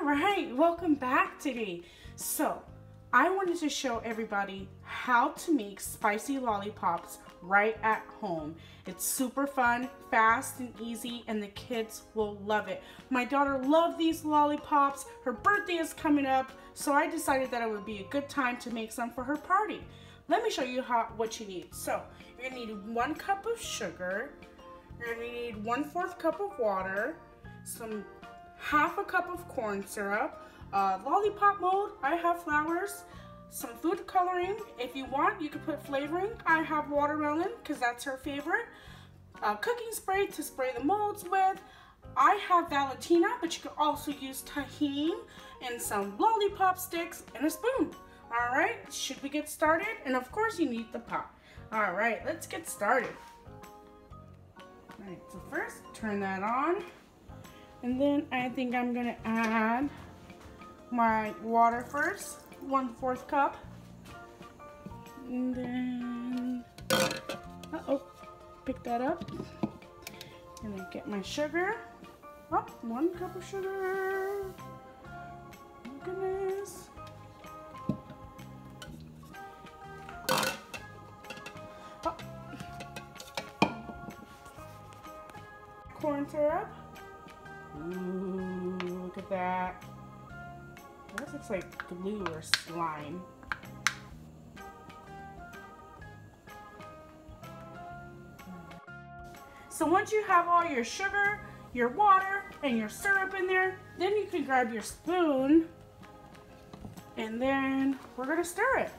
Alright, welcome back today. So, I wanted to show everybody how to make spicy lollipops right at home. It's super fun, fast, and easy, and the kids will love it. My daughter loved these lollipops. Her birthday is coming up, so I decided that it would be a good time to make some for her party. Let me show you what you need. So, you're going to need 1 cup of sugar. You're going to need 1/4 cup of water, half a cup of corn syrup, lollipop mold, I have flowers, some food coloring. If you want, you can put flavoring. I have watermelon because that's her favorite. Cooking spray to spray the molds with. I have Valentina, but you can also use tajin and some lollipop sticks and a spoon. All right, should we get started? And of course you need the pot. All right, let's get started. All right, so first turn that on. And then I think I'm gonna add my water first, 1/4 cup. And then, pick that up. And then get my sugar. Oh, 1 cup of sugar. Oh goodness. Oh. Corn syrup. Ooh, look at that. This looks like glue or slime. So once you have all your sugar, your water, and your syrup in there, then you can grab your spoon and then we're gonna stir it.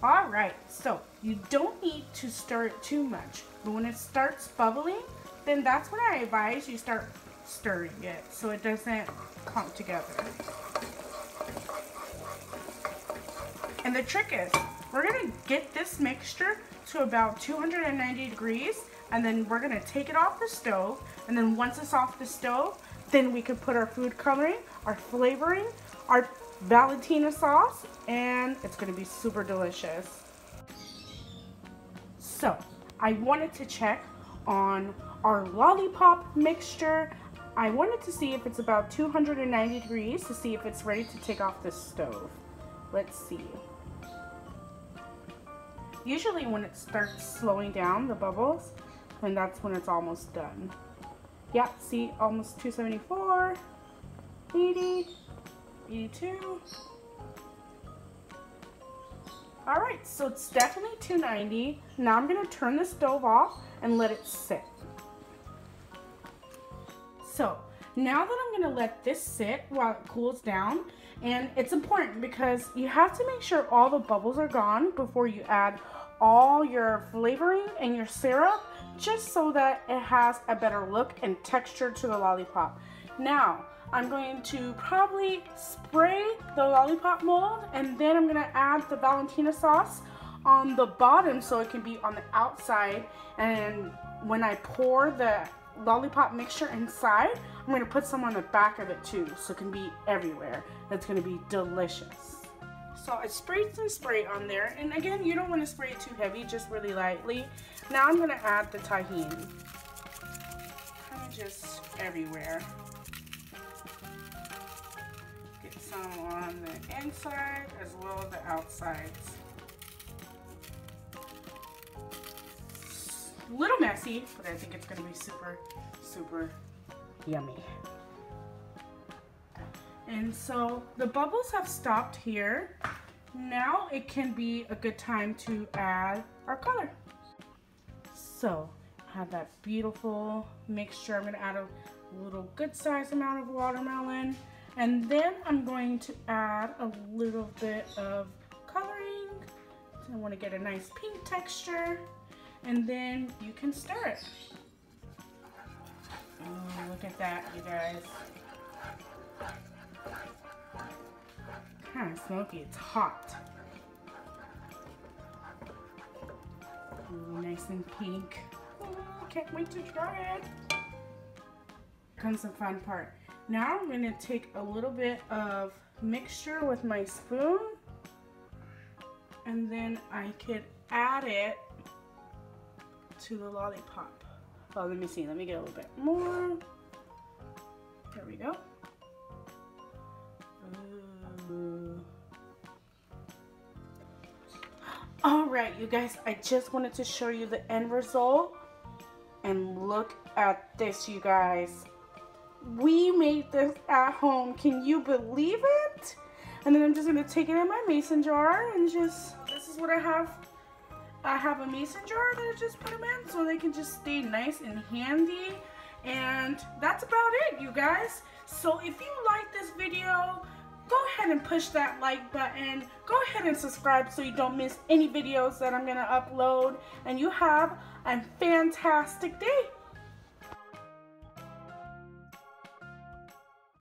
All right, so you don't need to stir it too much, but when it starts bubbling, then that's when I advise you start stirring it so it doesn't clump together. And the trick is, we're gonna get this mixture to about 290 degrees, and then we're gonna take it off the stove, and then once it's off the stove, then we can put our food coloring, our flavoring, our Valentina sauce, and it's gonna be super delicious. So, I wanted to check on our lollipop mixture. I wanted to see if it's about 290 degrees to see if it's ready to take off the stove. Let's see. Usually when it starts slowing down, the bubbles, then that's when it's almost done. Yeah, see, almost 274, 80, 82. All right, so it's definitely 290. Now I'm gonna turn the stove off and let it sit. So now that I'm gonna let this sit while it cools down, and it's important because you have to make sure all the bubbles are gone before you add all your flavoring and your syrup, just so that it has a better look and texture to the lollipop. Now, I'm going to probably spray the lollipop mold, and then I'm gonna add the Valentina sauce on the bottom so it can be on the outside, and when I pour the lollipop mixture inside, I'm going to put some on the back of it too, so it can be everywhere. It's going to be delicious. So I sprayed some spray on there, and again, you don't want to spray it too heavy, just really lightly. Now I'm going to add the tajin, kind of just everywhere. Get some on the inside as well as the outsides. A little messy, but I think it's going to be super, super yummy. And so the bubbles have stopped here. Now it can be a good time to add our color. So I have that beautiful mixture. I'm going to add a little good sized amount of watermelon, and then I'm going to add a little bit of coloring. So I want to get a nice pink texture. And then you can stir it. Oh, look at that, you guys. Kind of smoky, it's hot. Ooh, nice and pink. Oh, can't wait to try it. Here comes the fun part. Now I'm gonna take a little bit of mixture with my spoon, and then I could add it to the lollipop. Oh, let me see. Let me get a little bit more. There we go. right, you guys, I just wanted to show you the end result. And look at this, you guys. We made this at home. Can you believe it? And then I'm just gonna take it in my mason jar and just, this is what I have. I have a mason jar that I just put them in so they can just stay nice and handy. And that's about it, you guys. So if you like this video, go ahead and push that like button. Go ahead and subscribe so you don't miss any videos that I'm gonna upload. And you have a fantastic day.